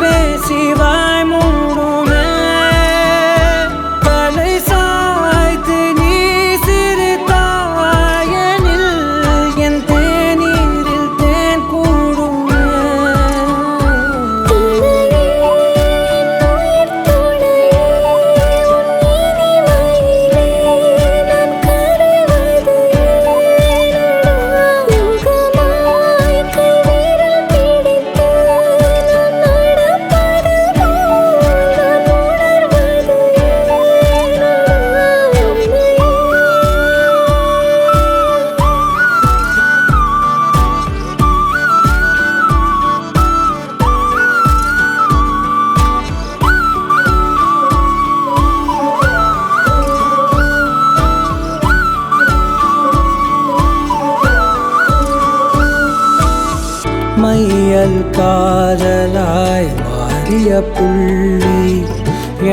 பேசி வாய் மூடுமே தலை சாய்த்து நீ சிரித்தாயனில் என் தேநீரில் தேன் கூடுமே மையல் காதலாய் மாறிய புள்ளி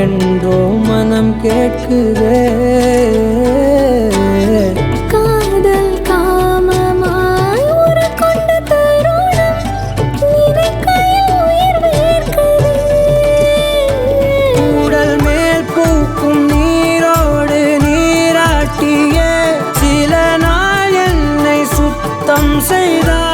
என்றோ மனம் கேட்குதே காதல் காமமாய் உருக்கொண்ட தருணம் நினைக்கையில் உயிர் வேர்க்குதே உடல் மேல் பூக்கும் நீரோடு நீராட்டிய சில நாள் என்னை சுத்தம் செய்தார்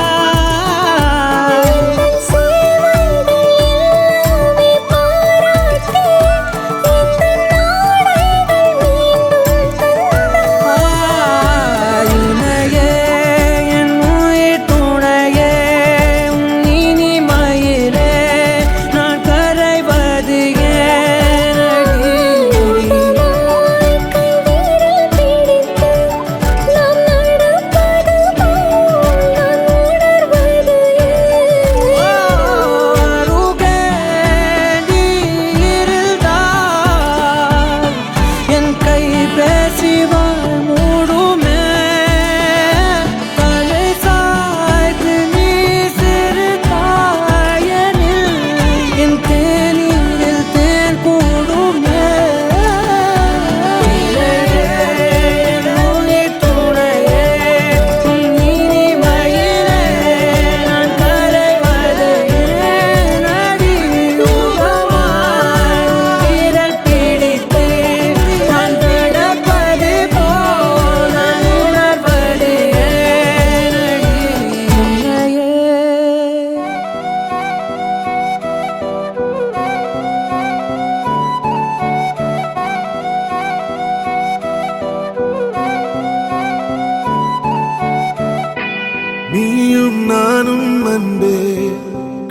நீயும் நானும் அன்பே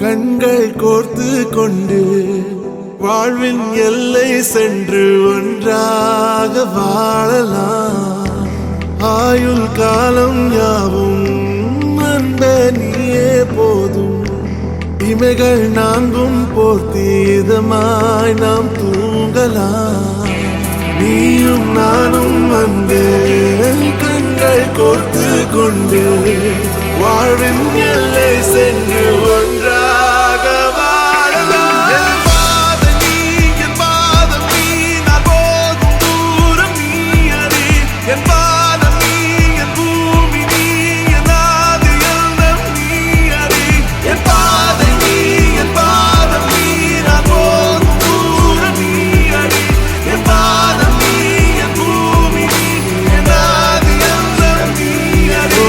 கண்கள் கோர்த்து கொண்டு வாழ்வின் எல்லை சென்று ஒன்றாக வாழலாம் ஆயுள் காலம் யாவும் அன்பே நீயே போதும் இமைகள் நான்கும் போர்த்தி இதமாய் நாம் தூங்கலாம் நீயும் நானும் அன்பே கண்கள் கோர்த்து கொண்டு வாழ்வின் எல்லை சென்று ஒன்றாக வாழலாம் என் பாதம் நீ நான் போகும் தூரம் நீ அறி என் பாதம் நீ என் பூமி நீ என் ஆதி எல்லாம் நீ அறி என் பாதம் நீ நான் போகும் தூரம் நீ அறி என் பாதம் நீ என் பூமி நீ என் ஆதி எல்லாம் நீ அறி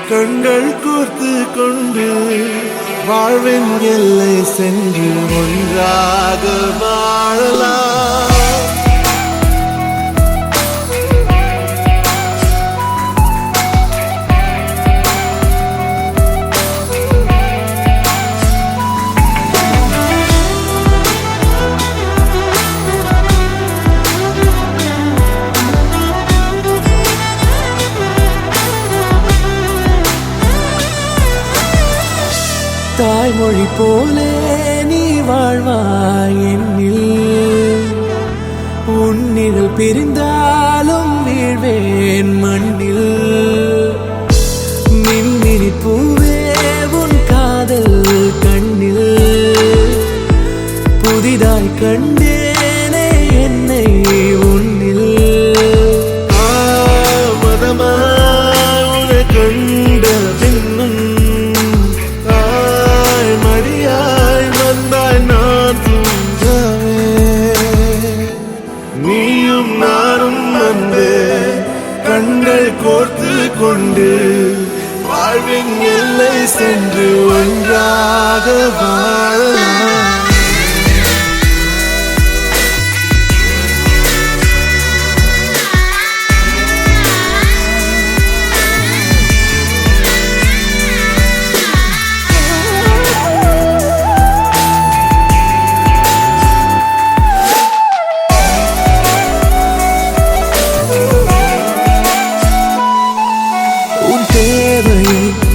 கண்கள் கோர்த்து கொண்டு வாழ்வின் எல்லை சென்று ஒன்றாக வாழலாம் தாய்மொழி போலே நீ வாழ்வாய் என்னில் உன்னிகள் பிரிந்தாலும் வீழ்வேன் மண்ணில் மின்மினி பூவே உன் காதல் கண்ணில் புதிதாய் கண்டேனே என்னை உன்னில் மதமாய் உன்னை கண்ட பின்னும் எல்லை சென்று ஒன்றாக வாழலாம்.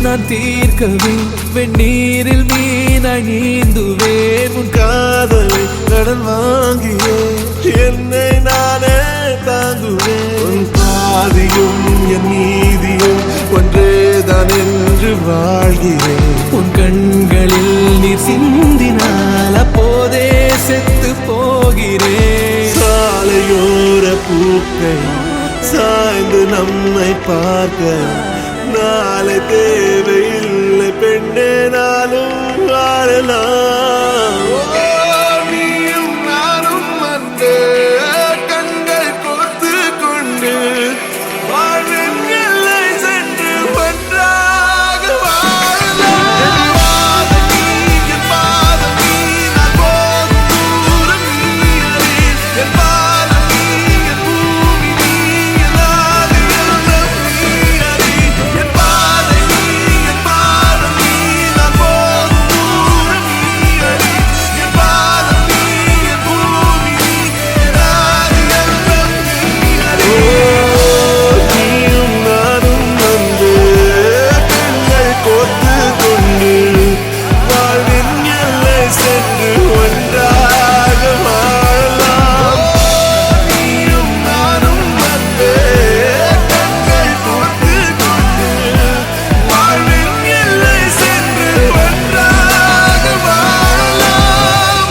நான் தீர்க்கவே வெந்நீரில் மீனாய் நீந்துவேன். உன் காதலை கடன் வாங்கியே என்னை நானே தாங்குவேன். உன் பாதியும் என் நீதியும் ஒன்றேதான் என்று வாழ்கிறேன். உன் கண்களில் நீர் சிந்தினால் அப்போதே செத்து போகிறேன். சாலையோர பூக்கள் சாய்ந்து நம்மை பார்க்க நாளை தேவையில்லை பெண்ணே, நாளும் வாழலாம். நீயும் நானும் வந்து கண்கள் கோர்த்து கொண்டு வாழ்வின் எல்லை சென்று ஒன்றாக வாழலாம். என் பாதம் நீ நான் போகும் தூரம் நீ அறி. என் பாதம் நீ என் பூமி நீ என் ஆதி எல்லாம் நீ அறி. என் பாதை நீ என் பாதம் நீ நான் போகும் தூரம் நீ அறி. என் பாதம் நீ என் பூமி நீ என் ஆதி எல்லாம் நீ அறி. நீயும் நானும் வந்து கண்கள் கோர்த்து கொண்டு வாழ்வின் எல்லை சென்று ஒன்றாக வாழலாம். நீயும் நானும் வந்து கண்கள் கோர்த்து கொண்டு வாழ்வின் எல்லை சென்று ஒன்றாக வாழலாம்.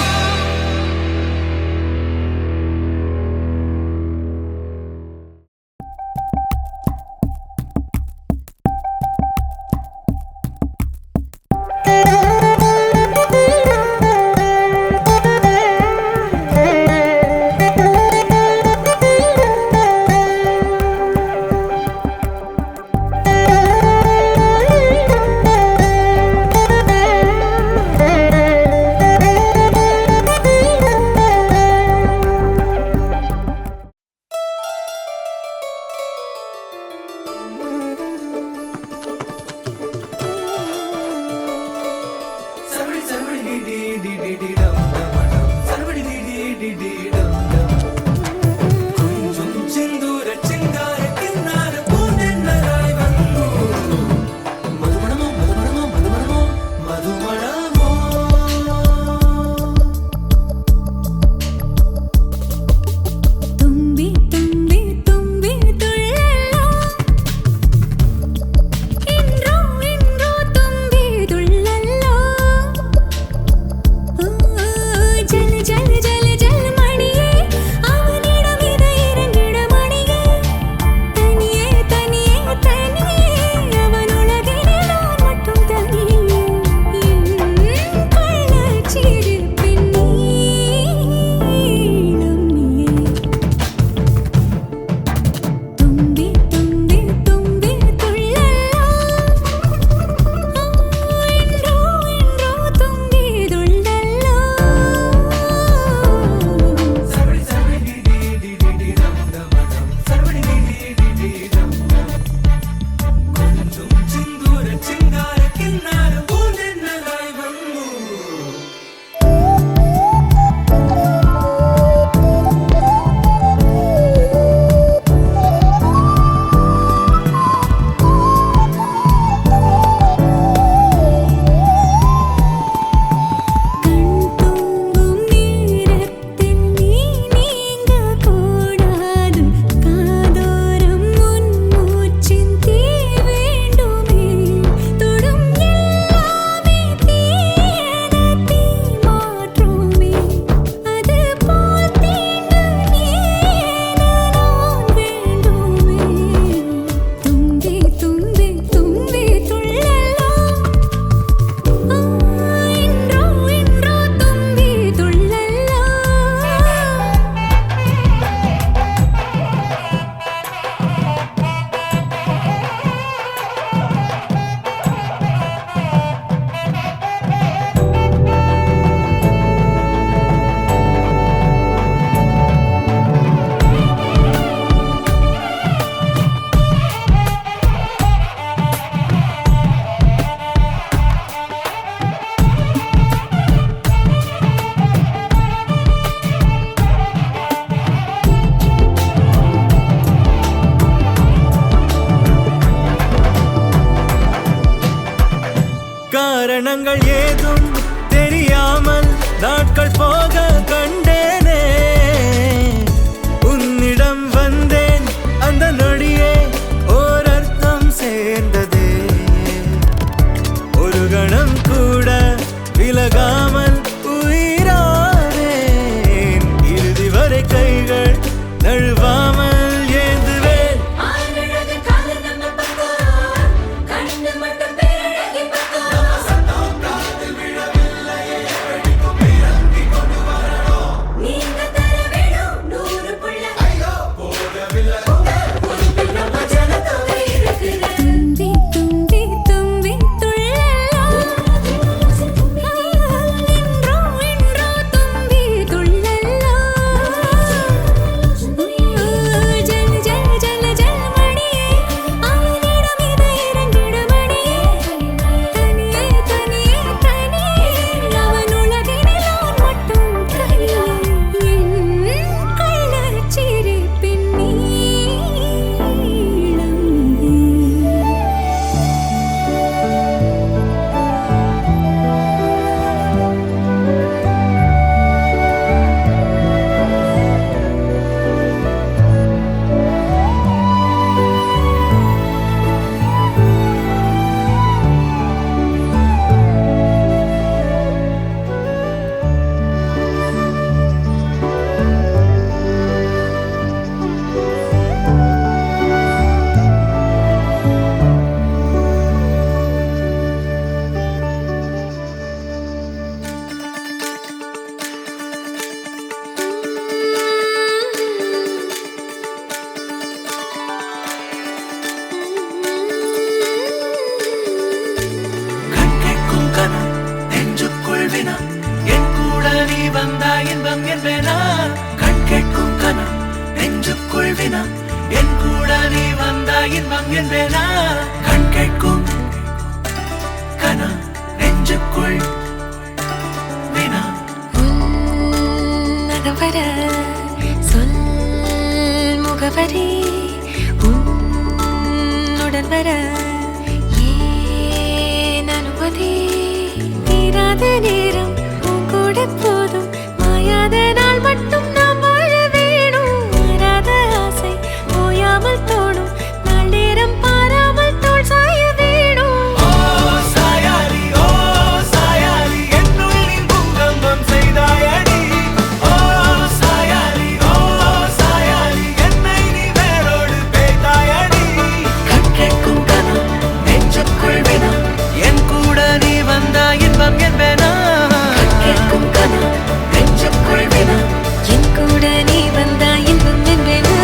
தும்பி தும்பி தும்பி துள்ளலா இன்றோ இன்றோ தும்பி துள்ளலா. ஜல் ஜல் ஜல் ஜல் மணியே காரணங்கள் ஏதும் தெரியாமல் நாட்கள் போக கண்டேனே. உன்னிடம் வந்தேன் அந்த நொடியே ஓர் அர்த்தம் சேர்ந்ததே. ஒரு கணம் கூட விலகாமல் உயிரானேன். இறுதி வரை கைகள் நழுவாமல் ஏந்துவேன். தும்பி தும்பி தும்பி துள்ளலாம். என்றோ என்றோ தும்பி துள்ளலாம். ஜல் ஜல் ஜல் ஜல் மணியே அவனிடம் இதை இரண்டிடமணியே. தனியே தனியே தனியே அவன் உலகினில் நான் மட்டும் தனியே. என் கள்ளச்சிரிப்பின் நீளம் கண் கேட்கும் கனம் நெஞ்சுக்குள் வினா என் கூட நீ வந்தா இன்பம் என்பேனா. கண் கேட்கும் கனம் நெஞ்சுக்குள் வினா என் கூட நீ வந்தா இன்பம் என்பேனா. கண் கேட்கும் கனம் நெஞ்சுக்குள் வினா. உன்னகவர சொல் முகவரி உன்னுடன் வர ஏன் அனுமதி. தீராத நேரம் உன் கூட போதும். மாயாத நாள் மட்டும் நாம் வாழ வேணும். மாறாத ஆசை ஓயாமல் தோணும். நாள் நேரம் பாராமல் தோள் சாய வேணும். ஓ சாயாரி என்னுள் நீ பூகம்பம் செய்தாயடி. ஓ சாயாரி என்னை நீ வேரோடு பேய்த்தாயடி. கண் கேட்கும் கனம் நெஞ்சுக்குள் வினா என் கூட நீ வந்தா இன்பம் என்பேனா. கண் கேட்கும் கனம் நெஞ்சுக்குள் வினா என் கூட நீ வந்தா இன்பம் என்பேனா.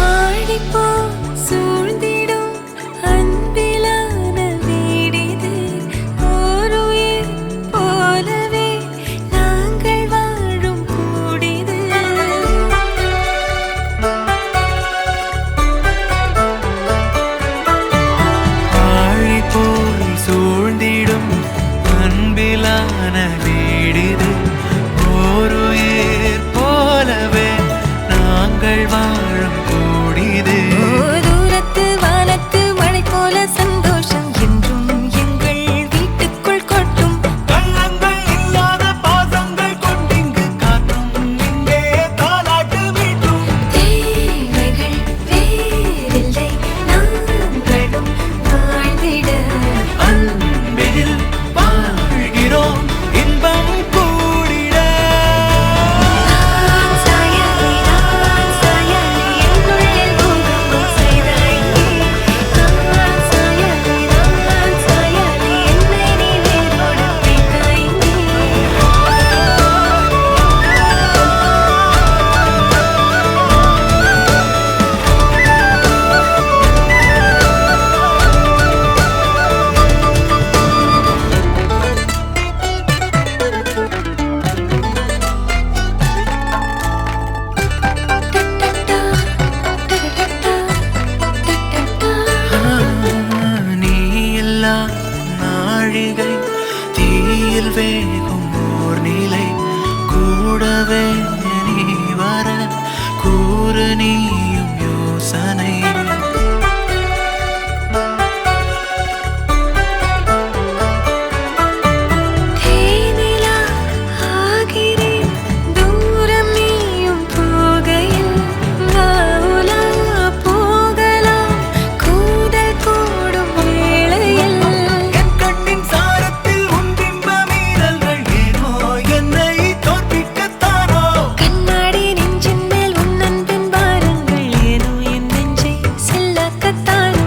ஆடிப்போ சூழ்ந்திடும் அன்பிலான வீடிது. ஓர் உயிர் போலவே நாங்கள் வாழும் கூடிது. ஆழி போல் சூழ்ந்திடும் அன்பிலான வீடிது. ஓருயிர் போலவே நாங்கள் வாழும் கூடிது. தூரத்து யோசனை. தேனிலா ஆகிறேன் தூரம் நீயும் போகையில் வாவுலா போகலாம் கூதல் கூடும் வேளையில் என் கண்ணின் சாரத்தில் உன் பிம்ப மீறல்கள் ஏனோ என்னை தோற்பிக்கத்தானோ. கண்ணாடி நெஞ்சின் மேல் உன் அன்பின் பாரங்கள் ஏனோ என் நெஞ்சை செல்லாக்கத்தானோ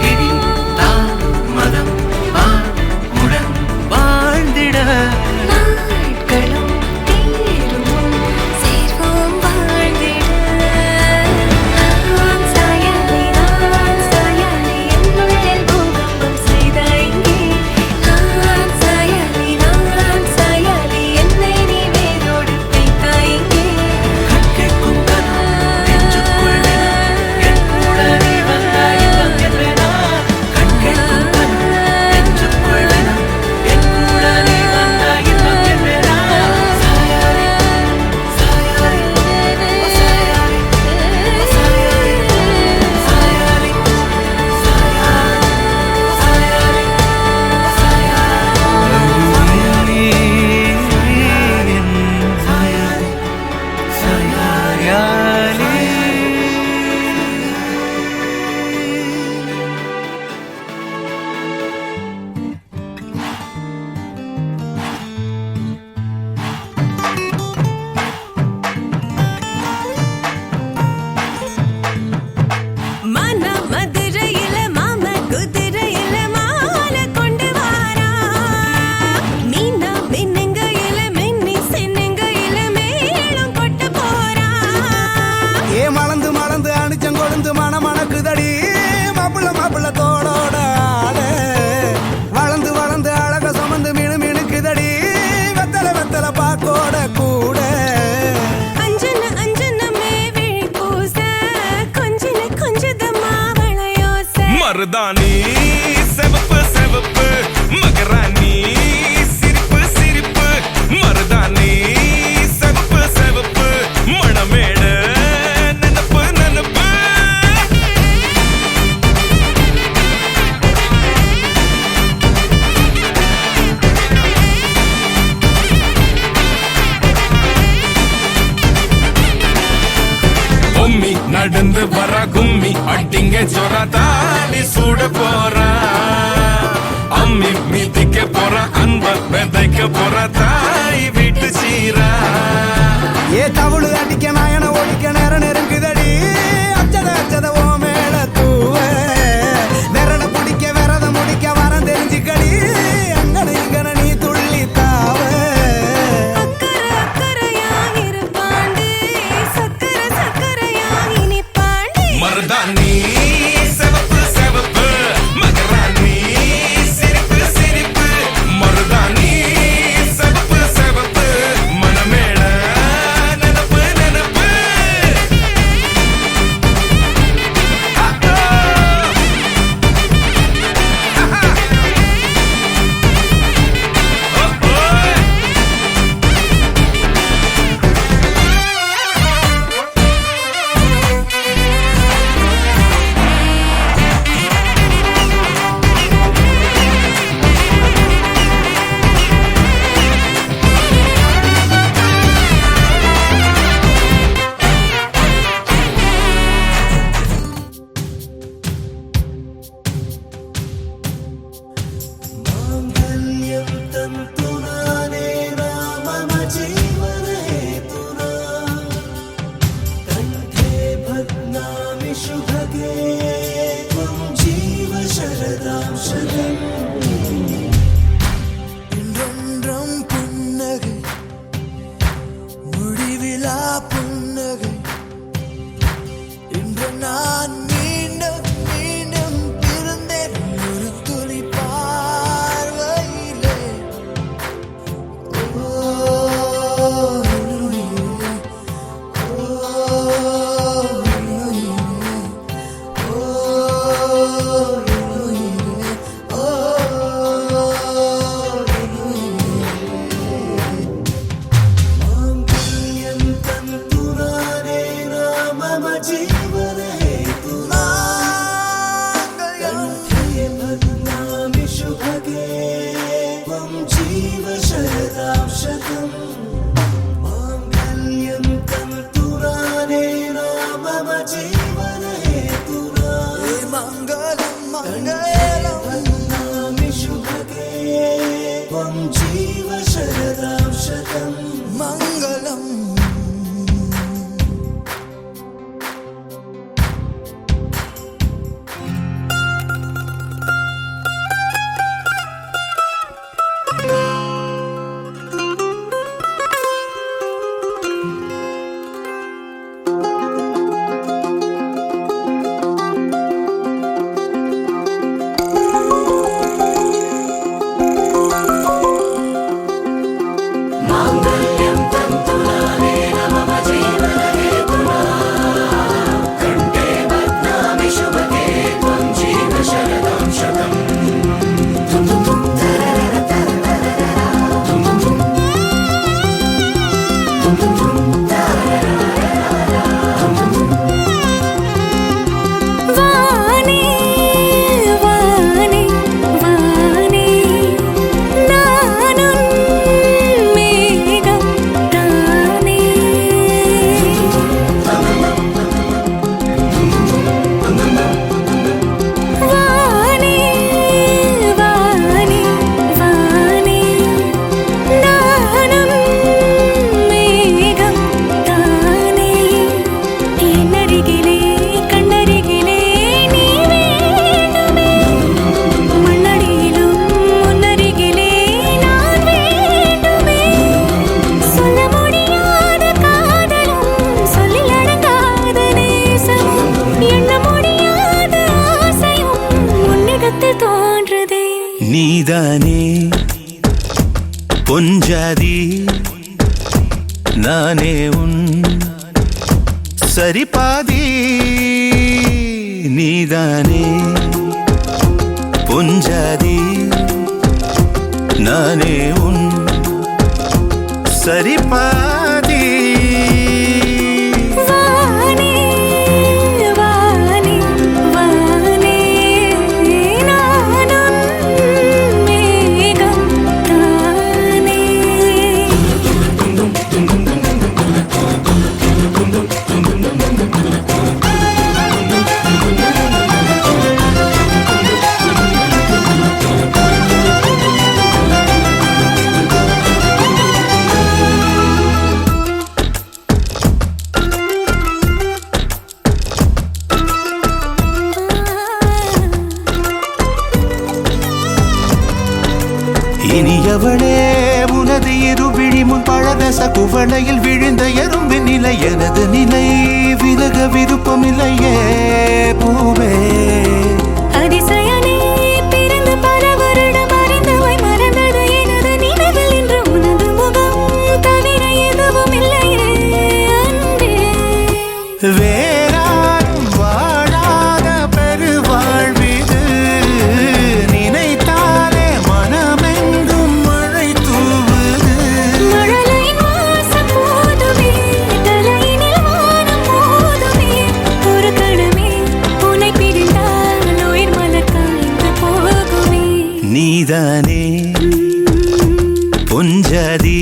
இனி தாமதம் உடன் வாழ்ந்திட நாட்களும் தீரும் சேர்வோம் வாழ்ந்திட நான் சாயலி என்னுள்ளில் பூகம்பம் செய்தாய் இங்கே நான் சாயலி என்னை நீ வேரோடு வைத்தாய் இங்கே கேட்கும் கனம் நெஞ்சுக்குள் வினம் என் கூட நீ வந்தாய் இன்பம் என்பேனா. கண் கேட்கும் கனம் நெஞ்சுக்குள் வினம் என் கூட நீ வந்தாய் இன்பம் என்பேனா. சாயாரே சாயாரே சாயாரே சாயாரே மன மதுரையில மாம குதிரையில மாலை கொண்டு வாரா மீனா மின்னுங்கையில மின்னி சின்னுங்கையில மேளம் கொட்ட போறா ஏ மலந்து மலந்து அணிச்சம் கொழுந்து மணக்குதடி மாப்பிள்ள தோளோட ஆட வளர்ந்து வளர்ந்து அழக சுமந்து மினுக்குதடி வெத்தலை பாக்கோட கூட அஞ்சனமே விழி பூச கொஞ்சதமா வளையோச மருதாணி செவப்பு செவப்பு மகராணி சிரிப்பு சிரிப்பு மருதாணி செவப்பு செவப்பு மணமேடு நனப்பு நனப்பு பொம்மி நடந்து வர கும்மி அட்டிங்க ஜொரா தாடி சூட போறா அம்மி மிதிக்க போற அன்ப விதைக்க போற தாய் வீட்டு சீரா ஏ தவுளு அடிக்க நாயன ஒழிக்க நேரம் நெருங்குதடி அச்சத ஓ மேல தூவ விரல பிடிக்க விரத முடிக்க வரம் தெரிஞ்சுக்கடி அங்கன இங்கன நீ துள்ளி தாவ அக்கறையாயிருப்பாண்டி சக்கரையாகி நிப்பாண்டி மருதாணி செவப்பு செவப்பு மகராணி சிரிப்பு சிரிப்பு மருதாணி செவப்பு செவப்பு மணமேட நனப்பு நனப்பு मम जीवन हेतुना मङ्गलं मङ्गलं वन्दामि शुभगे त्वं जीव शरदां शतं मङ्गलम् நீதானே பொஞ்சாதி நானே உன் சரிபாதி நீதானே பொஞ்சாதி நானே உன் சரிபாதி இனியவளே உனது இருவிழி முன் பழரச குவளையில் விழுந்த எறும்பின் நிலை எனது நிலை விலக விருப்பமில்லையே பூவே அதிசயனே பிறந்து பல வருடம் அறிந்தவை மறந்தது எனது நினைவில் இன்று உனது முகம் தவிர எதுவும் இல்லையே அன்பே வேறாரும் வாழாத பெருவாழ்விது நினைத்தாலே மனமெங்கும் மழை தூவுது மழலையின் வாசம் போதுமே தலையினில் வானம் போதுமே ஒரு கணமே உன்னை பிரிந்தால் உயிர் மலர் காய்ந்து போகுமே நீதானே பொஞ்சாதி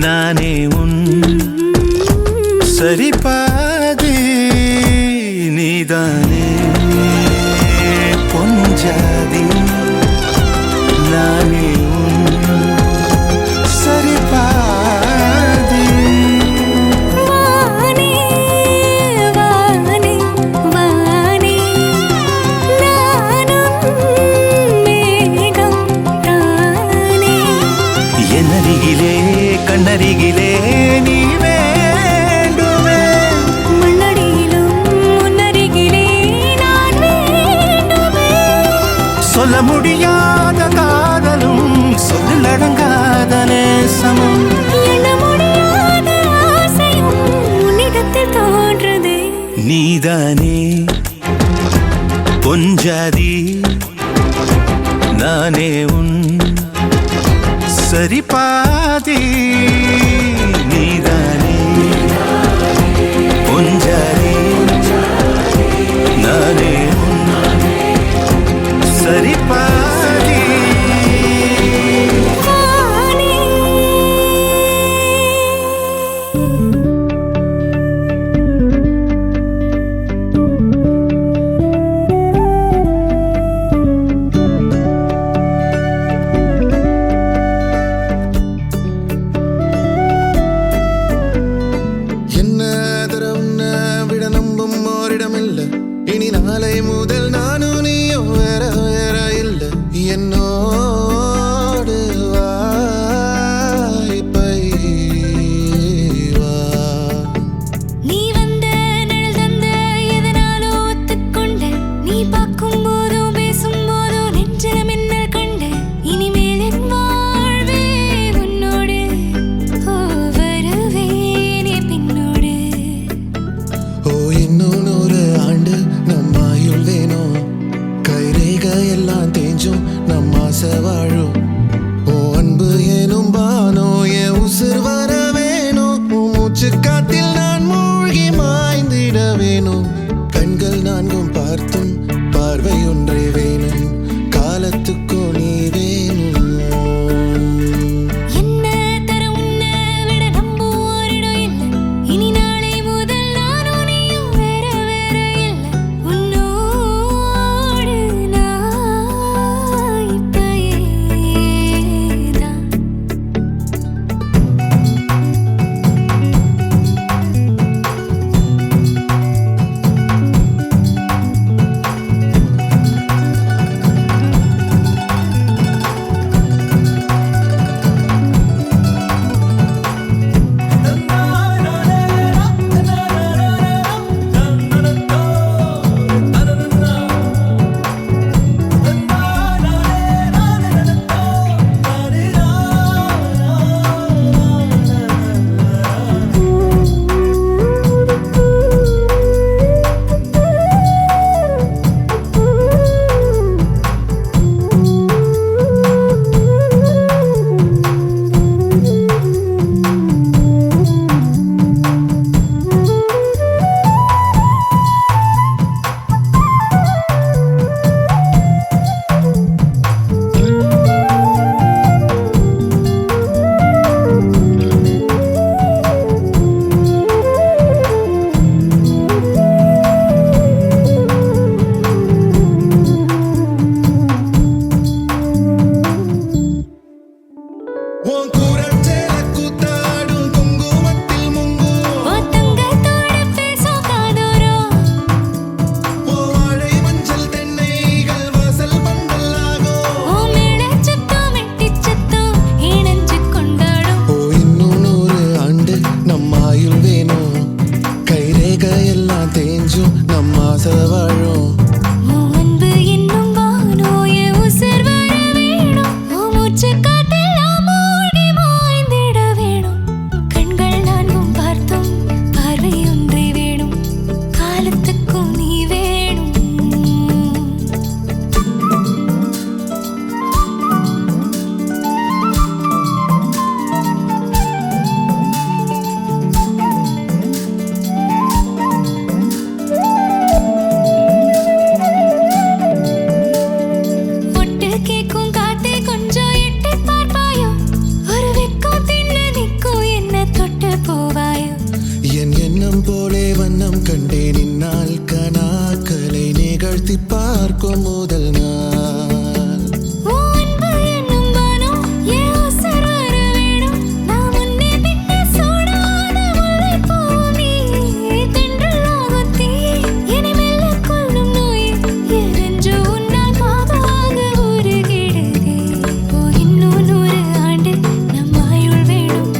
நானே உன் சரிபாதி நீதானே பொஞ்சாதி நானே உன் சரிபாதி வானே வானே வானே நானும் மேகம் தானே என்னருகிலே கண்ணருகிலே நீ வேண்டுமே மண்ணடியிலும் முன்னருகிலே நான் வேண்டுமே சொல்ல முடியாத காதலும் சொல்லில் அடங்காத நேசமும் எண்ண முடியாத ஆசையும் உன்னிடத்தில் தோன்றுதே நீதானே பொஞ்சாதி நானே உன் சரிபாதி நீதானே பொஞ்சாதி நானே உன் சரிபாதி வானே இன்னும் 100 ஆண்டு நம்ம ஆயுள் வேணும். கைரேக எல்லாம் தேஞ்சும் நம்ம ஆசை வாழும். ஓ அன்பு எனும் பானோ என் உசுர் வர வேணும். மூச்சு காத்தில் நான் மூழ்கி மாய்ந்திட வேணும். கண்கள் நான்கும் பார்த்தும் பார்வை ஒன்றே வேணும். காலத்துக்கும் நீ வேணும். என்ன தர உன்னை விட நம்ப ஓரிடம் இல்லை. இனி நாளை முதல் நானும் நீயும் வேற வேற இல்லை. உன்னோடு நான் இப்பயேதான். உன் குரச்சேல கூத்தாடும் குங்குமத்தில் முங்கும். உன் தங்கத்தோட பேசும் காதோரம். உன் வாழை மஞ்சள் தென்னைகள் வாசல் பந்தலாகும். உன் மேளச் சத்தம் மெட்டிச் சத்தம் இணைஞ்சு கொண்டாடும். ஓ இன்னும் 100 ஆண்டு நம்ம ஆயுள் வேணும். கைரேக எல்லாம் தேஞ்சும் நம்ம ஆசை வாழும். உன் அன்பு என்னும் வானோ என் உசுர் வர வேணும். உன் மூச்சு காத்தெல்லாம் மூழ்கி மாய்ந்திட வேணும். கண்கள் நான்கும் பார்த்தும் பார்வை ஒன்றே வேணும். காலத்துக்கும் நீ வேணும். ஒட்டு கேக்கும் காத்தே கொஞ்சம் எட்டிப் பார்ப்பாயோ? ஒரு வெக்கம் தின்னு நிற்கும் என்ன தொட்டு போவாயோ? என் எண்ணம் போலே வண்ணம் கண்டேன். இந்நாள் கனாக்களை நிகழ்த்தி பார்க்கும் முதல் நாள். உன் அன்பு என்னும் வானம் என் உசுர் வர வேணும். நான் முன்னே பின்னே சூடான முல்லைப்பூ நீ. தென்றலாகும் தீ என்னை மெல்லக் கொல்லும் நோய். எரிஞ்சு உன்னால் பாவாக உருகிடுதே. ஓ இன்னும் 100 ஆண்டு நம் ஆயுள் வேணும்.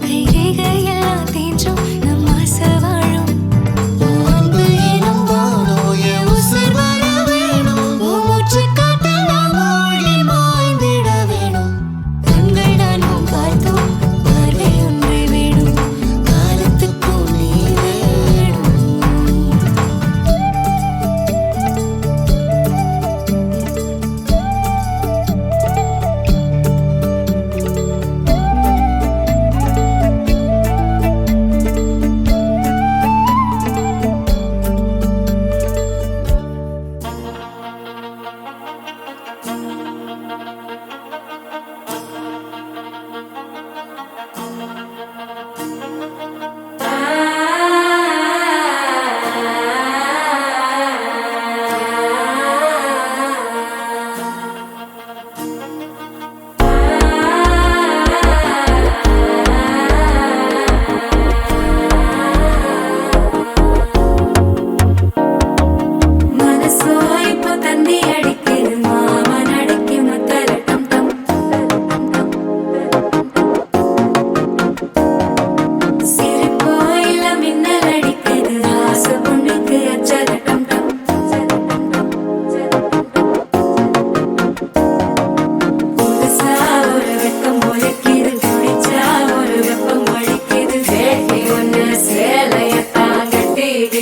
கைரேக எல்லாம் தேஞ்சும் நம் ஆசை வாழும். உன் அன்பு எனும் வானோ என் உசுர் வர வேணும்.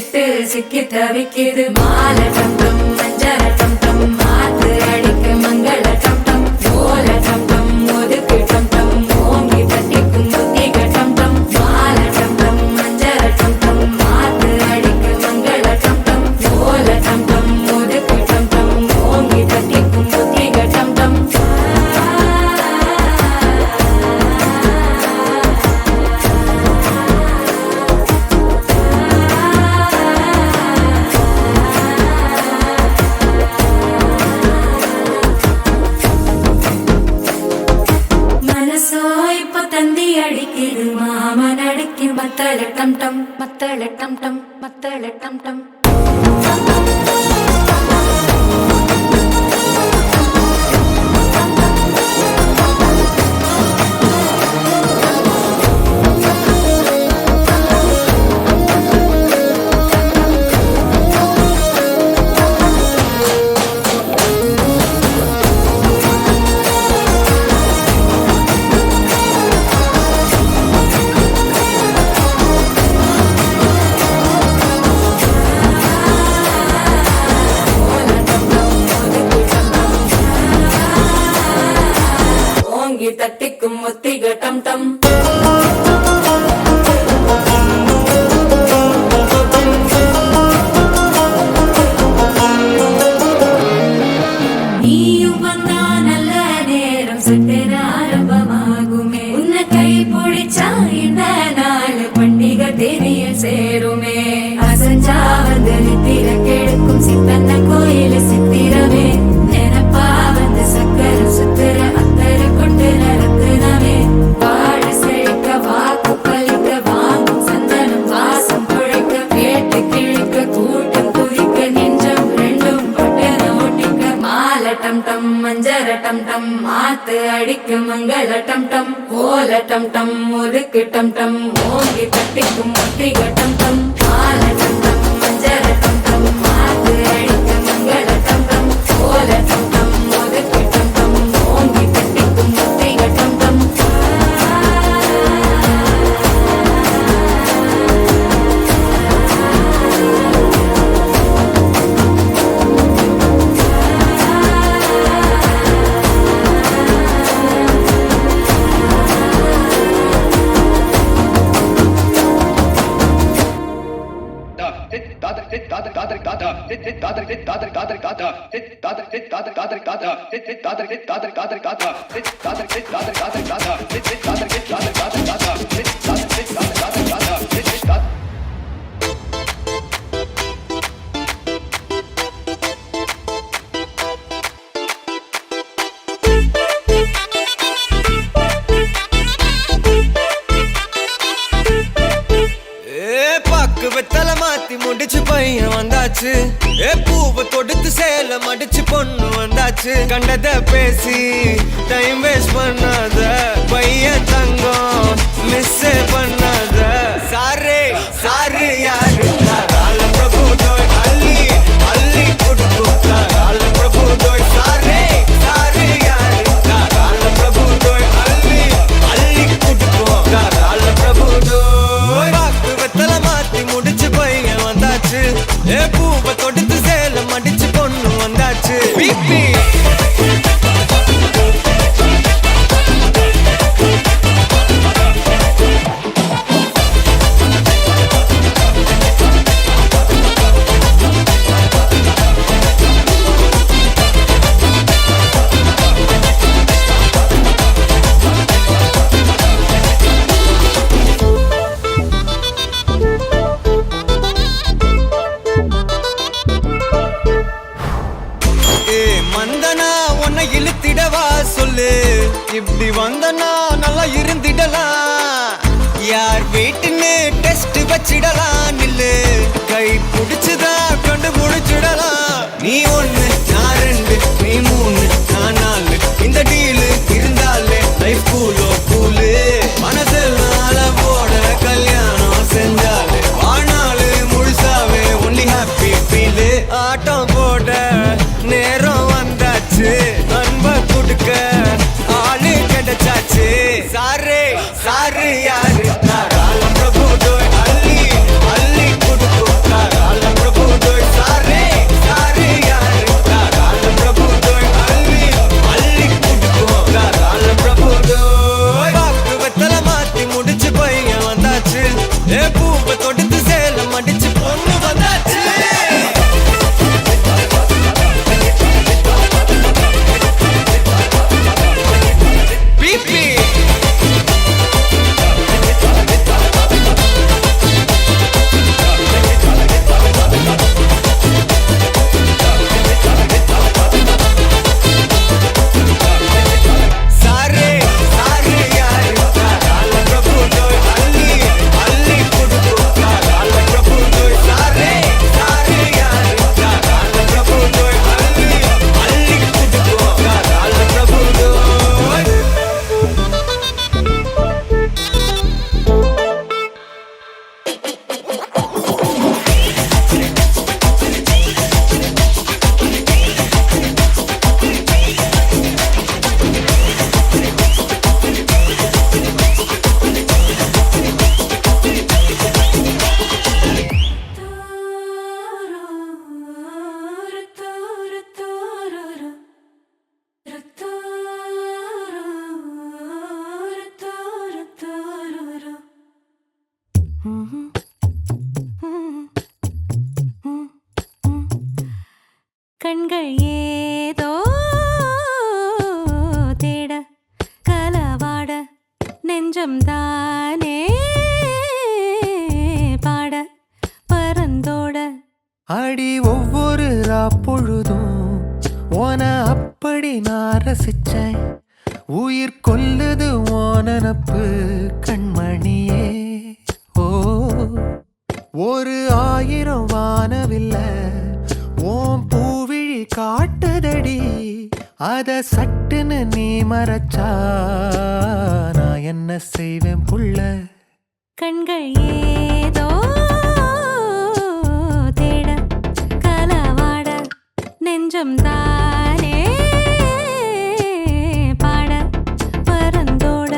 சிட்டு சிக்கி தவிக்குது மாலை டம் டம் மஞ்சள டம் டம் மாத்து அடிக்க மங்கள டம் டம் ஓல டம் டம் ஒதுக்கு டம் டம் ஓங்கி தட்டிக்கும் முத்திக டம் டம் மாலை டம் டம் மஞ்சள டம் டம் மாத்து அடிக்க மங்கள டம் டம் ஓல டம் டம் ஒதுக்கு டம் டம் ஓங்கி தட்டிக்கும் முத்திக டம் டம் மனசோ இப்ப தந்தி அடிக்குது மாமன் அடிக்கு மத்தள டம் டம் மத்தள டம் டம் மத்தள டம் டம் ஓங்கி தட்டிக்கும் முத்திக டம் டம் நீயும் வந்தா நல்ல நேரம் சித்திர ஆரம்பமாகுமே உன்னை கை பிடிச்சா இந்த நாள் பண்டிகை தேனியில் சேருமே அசஞ்சா வந்து நித்திர கெடுக்கும் சித்தன்ன கோயில சித்திரமே நினப்பா வந்து சக்கர சுத்திர அத்தர கொண்டு நடத்துனமே வாழ செழிக்க வாக்கு பலிக்க வாங்கும் சந்தனம் வாசம் குழைக்க கேட்டு கிழிக்க கூட்டம் குதிக்க நெஞ்சம் ரெண்டும் பட்டன ஒட்டிக்க மாலை டம் டம் மஞ்சர டம் டம் மாத்து அடிக்க மங்கள டம் டம் ஓல டம் டம் ஒதுக்கு டம் டம் ஓங்கி தட்டிக்கும் முத்திக டம் டம் மாலை டம் டம் மஞ்சர டம் டம் மாத்து அடிக்க மங்கள டம் டம் ஓல டம் டம் ஒதுக்கு டம் டம் ஓங்கி தட்டிக்கும் முத்திக டம் டம் பாக்கு வெத்தல மாத்தி முடிச்சு பையன் வந்தாச்சு பூவை தொடுத்து சேல மடிச்சு பொண்ணு வந்தாச்சு கண்டத பேசி டைம் வேஸ்ட் பண்ணாத பையன் தங்கம் மிஸ் பண்ணாத சாரே சாரு யாரு கால பிரபு தோய் அள்ளி அள்ளி கொடுக்கும் கால பிரபு தோய் சாரே சாரு யாரு கால பிரபு தோய் அள்ளி அள்ளி கொடுக்கும் கால பிரபு தோய் பாக்கு வெத்தல மாத்தி முடிச்சு பையன் வந்தாச்சு பூவை தொடுத்து சேல மடிச்சு பொண்ணு வந்தாச்சு பிபி மந்தனா உன்னை இழுத்திடவா சொல்லு இப்படி வந்தனா நல்லா இருந்திடலாம் யார் வீட்டுன்னு டெஸ்ட் வச்சிடலாம் நில்லு கை பிடிச்சுதா கண்டு முடிச்சிடலாம் நீ ஒண்ணு நான் ரெண்டு நீ மூணு நான் நாலு இந்த டீலு இருந்தாலே லைஃப் கூலோ கூலு மனசெல்லாம் போட கல்யாணம் செஞ்சாலே வாழ்நாளு முழுசாவே ஒன்லி ஹாப்பி ஃபீலு ஆட்டம் போட நேரம் வந்தாச்சு அன்ப கொடுக்க ஆளு கிடைச்சாச்சு சாரே சாரு யாரு கால பிரபு தோய் அள்ளி அள்ளி கொடுக்கும் கண்கள் ஏதோ தேட கலவாட நெஞ்சம் தானே பாட பரந்தோட அடி ஒவ்வொரு பொழுதும் ஓன அப்படி நான் ரசிச்சேன் உயிர் கொல்லுது ஓனப்பு கண்மணியே ஓ ஒரு 1000 வானவில்ல ஓம் பூவிழி காட்டுதடி அத சட்டுன்னு நீ மறைச்சா நான் என்ன செய்வேன் புள்ள கண்கள் ஏதோ தேட கலவாட நெஞ்சம் தானே பாட பரந்தோட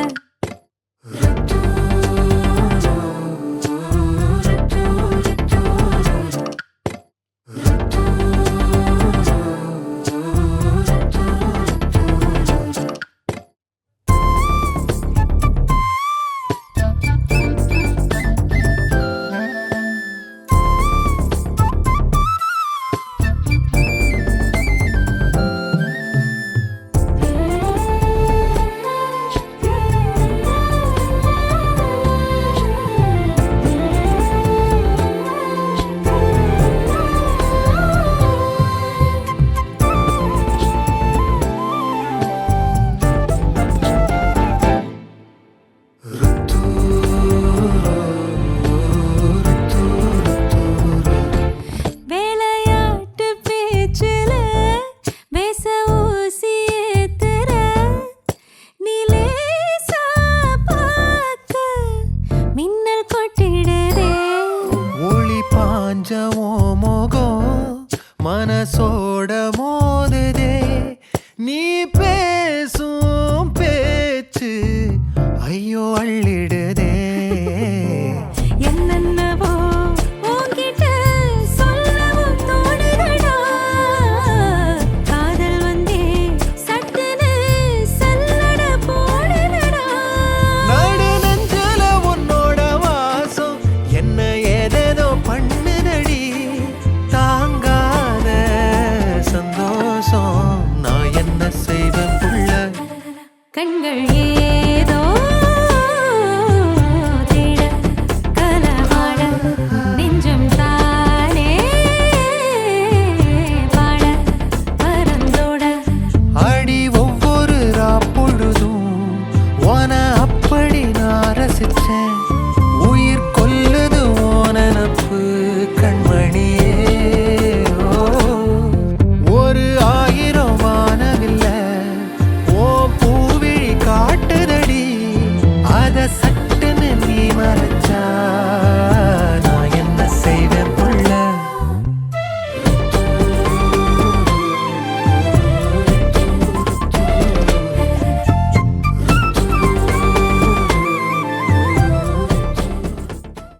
வேலையாட்டு பேச்சுல வேச ஊசி ஏத்துற நிலேசா பார்க்க மின்னல் கொட்டிடுதே ஒளி பாஞ்ச ஓ மோகம் மனசோ